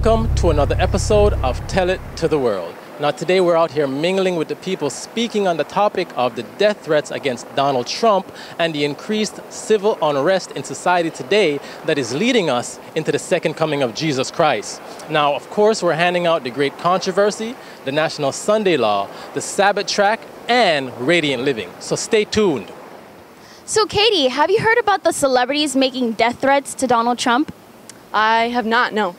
Welcome to another episode of Tell It to the World. Now today we're out here mingling with the people, speaking on the topic of the death threats against Donald Trump and the increased civil unrest in society today that is leading us into the second coming of Jesus Christ. Now, of course, we're handing out the great controversy, the National Sunday Law, the Sabbath track, and Radiant Living. So stay tuned. So Katie, have you heard about the celebrities making death threats to Donald Trump? I have not, no.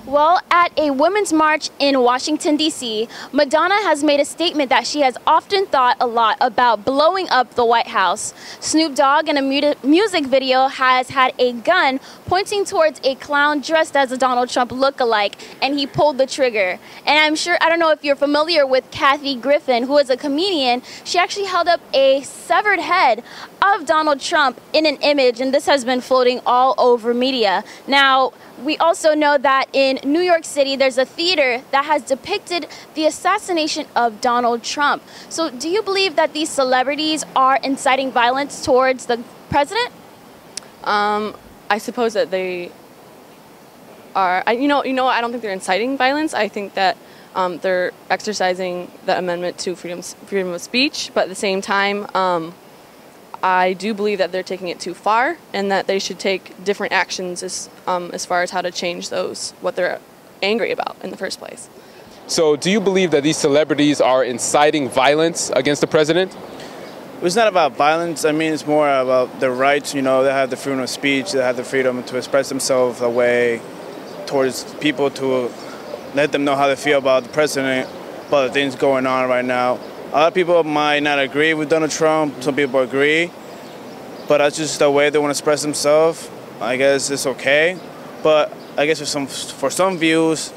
Well, at a women's march in Washington, D.C., Madonna has made a statement that she has often thought a lot about blowing up the White House. Snoop Dogg in a music video has had a gun pointing towards a clown dressed as a Donald Trump lookalike, and he pulled the trigger. And I'm sure, I don't know if you're familiar with Kathy Griffin, who is a comedian. She actually held up a severed head of Donald Trump in an image, and this has been floating all over media. Now, we also know that in New York City, there's a theater that has depicted the assassination of Donald Trump. So do you believe that these celebrities are inciting violence towards the president? I suppose that they are. I don't think they're inciting violence. I think that they're exercising the amendment to freedom of speech, but at the same time, I do believe that they're taking it too far and that they should take different actions as far as how to change what they're angry about in the first place. So do you believe that these celebrities are inciting violence against the president? It's not about violence. I mean, it's more about their rights. You know, they have the freedom of speech. They have the freedom to express themselves away towards people, to let them know how they feel about the president, about the things going on right now. A lot of people might not agree with Donald Trump. Some people agree. But that's just the way they want to express themselves. I guess it's okay. But I guess for some views,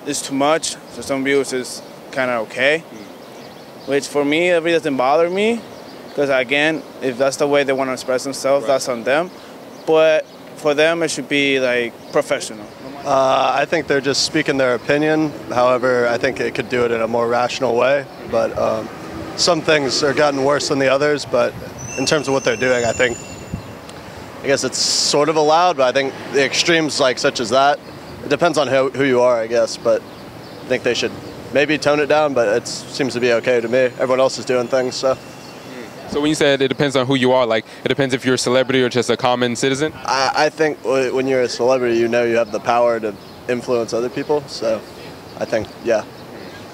it's too much. For some views, it's kind of okay. Which for me, it really doesn't bother me. Because again, if that's the way they want to express themselves, right, that's on them. But for them, it should be like professional. I think they're just speaking their opinion. However, I think it could do it in a more rational way. But some things are gotten worse than the others. But in terms of what they're doing, I guess it's sort of allowed. But I think the extremes, such as that, it depends on who you are, I guess. But I think they should maybe tone it down. But it seems to be okay to me. Everyone else is doing things, so. So when you said it depends on who you are, it depends if you're a celebrity or just a common citizen? I think when you're a celebrity, you have the power to influence other people. So I think, yeah.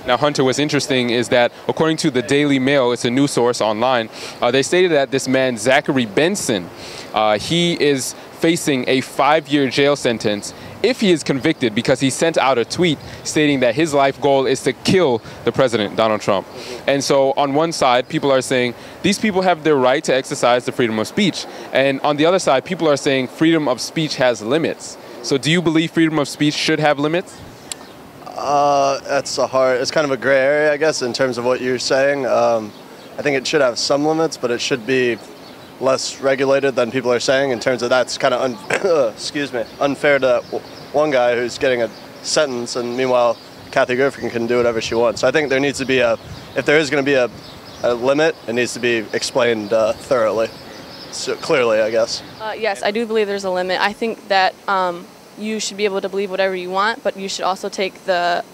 Now, Hunter, what's interesting is that according to the Daily Mail, it's a news source online, they stated that this man, Zachary Benson, he is facing a 5-year jail sentence if he is convicted because he sent out a tweet stating that his life goal is to kill the president, Donald Trump. And so on one side, people are saying these people have their right to exercise the freedom of speech. And on the other side, people are saying freedom of speech has limits. So do you believe freedom of speech should have limits? It's kind of a gray area, I guess, in terms of what you're saying. I think it should have some limits, but it should be less regulated than people are saying, in terms of that's kind of unfair to one guy who's getting a sentence, and meanwhile Kathy Griffin can do whatever she wants. So I think there needs to be if there is going to be a limit, it needs to be explained thoroughly, so clearly, I guess. Yes, I do believe there's a limit. I think that you should be able to believe whatever you want, but you should also take the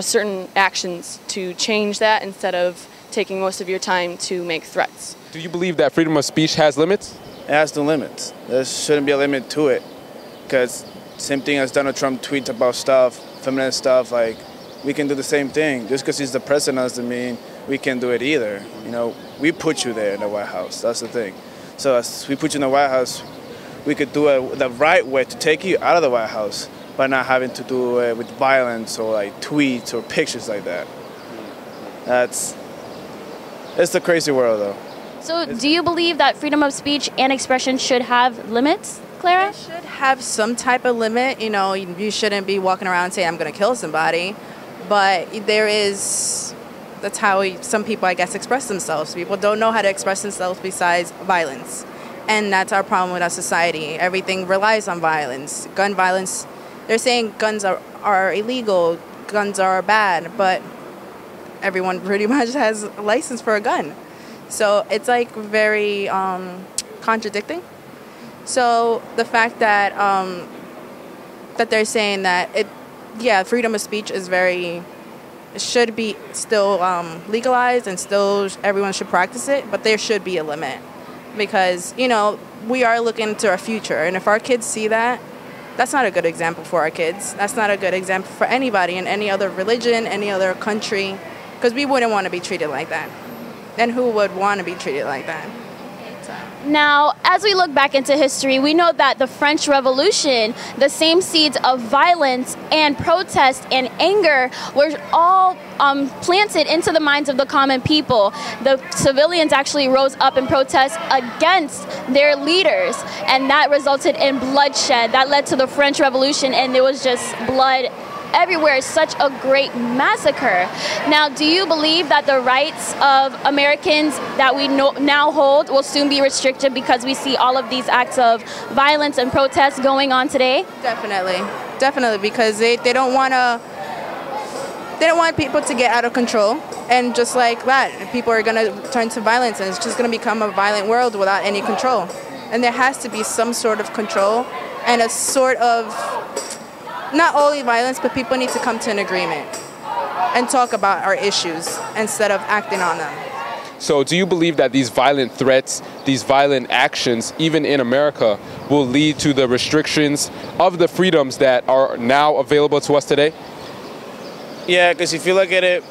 certain actions to change that instead of taking most of your time to make threats. Do you believe that freedom of speech has limits? It has no limits. There shouldn't be a limit to it. Because same thing as Donald Trump tweets about stuff, feminist stuff, we can do the same thing. Just because he's the president doesn't mean we can do it either. You know, we put you there in the White House. That's the thing. So as we put you in the White House, we could do it the right way to take you out of the White House by not having to do it with violence or tweets or pictures like that. It's the crazy world, though. So do you believe that freedom of speech and expression should have limits, Clara? It should have some type of limit. You know, you shouldn't be walking around saying, I'm going to kill somebody. But that's how some people, I guess, express themselves. People don't know how to express themselves besides violence. And that's our problem with our society. Everything relies on violence. Gun violence, they're saying guns are illegal, guns are bad, but everyone pretty much has a license for a gun. So it's very contradicting. So the fact that that they're saying that yeah, freedom of speech is it should be still legalized, and still everyone should practice it, but there should be a limit, because, you know, we are looking to our future, and if our kids see that, that's not a good example for our kids. That's not a good example for anybody in any other religion, any other country, because we wouldn't want to be treated like that. And who would want to be treated like that? Now, as we look back into history, we know that the French Revolution, the same seeds of violence and protest and anger were all planted into the minds of the common people. The civilians actually rose up in protest against their leaders, and that resulted in bloodshed. That led to the French Revolution, and there was just blood everywhere. Such a great massacre. Now, do you believe that the rights of Americans that we now hold will soon be restricted because we see all of these acts of violence and protests going on today? Definitely, because they don't want people to get out of control, and just like that, people are going to turn to violence, and it's just going to become a violent world without any control. And there has to be some sort of control and a sort of, not only violence, but people need to come to an agreement and talk about our issues instead of acting on them. So do you believe that these violent threats, these violent actions, even in America, will lead to the restrictions of the freedoms that are now available to us today? Yeah, because if you look at it,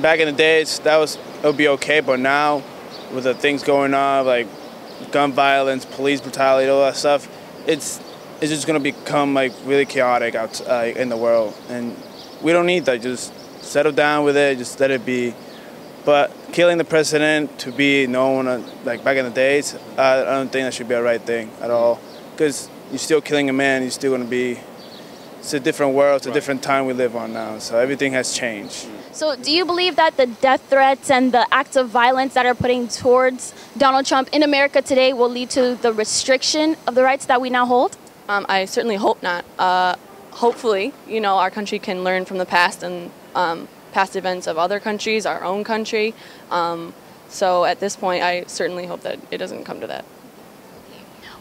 back in the days, it would be okay, but now, with the things going on, like gun violence, police brutality, all that stuff, it's just going to become like really chaotic out in the world, and we don't need that. Just settle down with it, just let it be. But killing the president to be known like back in the days, I don't think that should be a right thing at all, because you're still killing a man. You're still going to be. It's a different world. It's a different time we live on now. So everything has changed. So do you believe that the death threats and the acts of violence that are putting towards Donald Trump in America today will lead to the restriction of the rights that we now hold? I certainly hope not. Hopefully, you know, our country can learn from the past and past events of other countries, our own country. So at this point, I certainly hope that it doesn't come to that.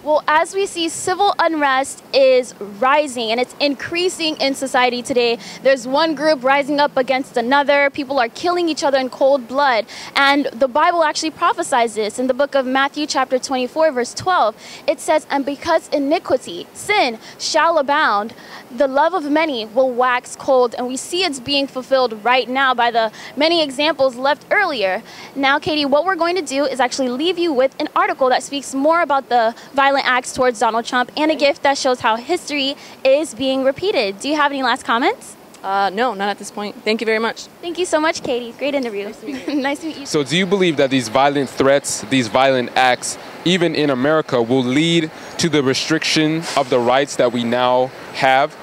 Well, as we see, civil unrest is rising, and it's increasing in society today. There's one group rising up against another. People are killing each other in cold blood. And the Bible actually prophesies this. In the book of Matthew chapter 24, verse 12, it says, "And because iniquity, sin, shall abound, the love of many will wax cold." And we see it's being fulfilled right now by the many examples left earlier. Now, Katie, what we're going to do is actually leave you with an article that speaks more about the violent acts towards Donald Trump and a gift that shows how history is being repeated. Do you have any last comments? No, not at this point. Thank you very much. Thank you so much, Katie. Great interview. Nice to meet you. Nice to meet you. So do you believe that these violent threats, these violent acts, even in America, will lead to the restriction of the rights that we now have?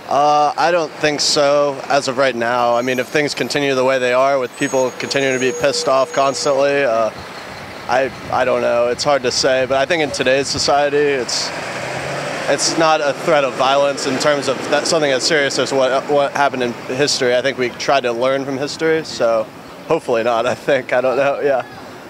I don't think so as of right now. I mean, if things continue the way they are, with people continuing to be pissed off constantly, I don't know. It's hard to say, but I think in today's society, it's not a threat of violence in terms of something as serious as what happened in history. I think we try to learn from history, so hopefully not. I think, I don't know, yeah.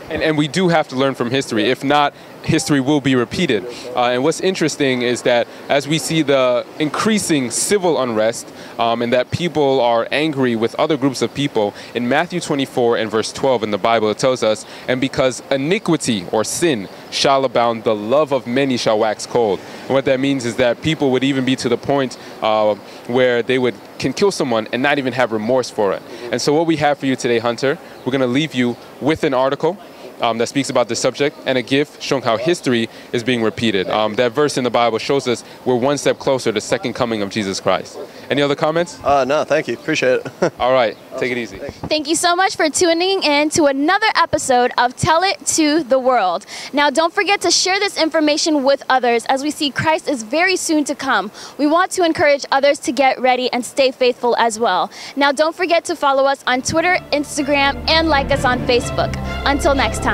And we do have to learn from history. If not, history will be repeated. And what's interesting is that as we see the increasing civil unrest and that people are angry with other groups of people, in Matthew 24 and verse 12 in the Bible, it tells us, "And because iniquity or sin shall abound, the love of many shall wax cold." And what that means is that people would even be to the point where they can kill someone and not even have remorse for it. And so what we have for you today, Hunter, we're going to leave you with an article that speaks about this subject and a gift showing how history is being repeated. That verse in the Bible shows us we're one step closer to the second coming of Jesus Christ. Any other comments? No, thank you. Appreciate it. All right. Take it easy. Thank you so much for tuning in to another episode of Tell It to the World. Now, don't forget to share this information with others as we see Christ is very soon to come. We want to encourage others to get ready and stay faithful as well. Now, don't forget to follow us on Twitter, Instagram, and like us on Facebook. Until next time.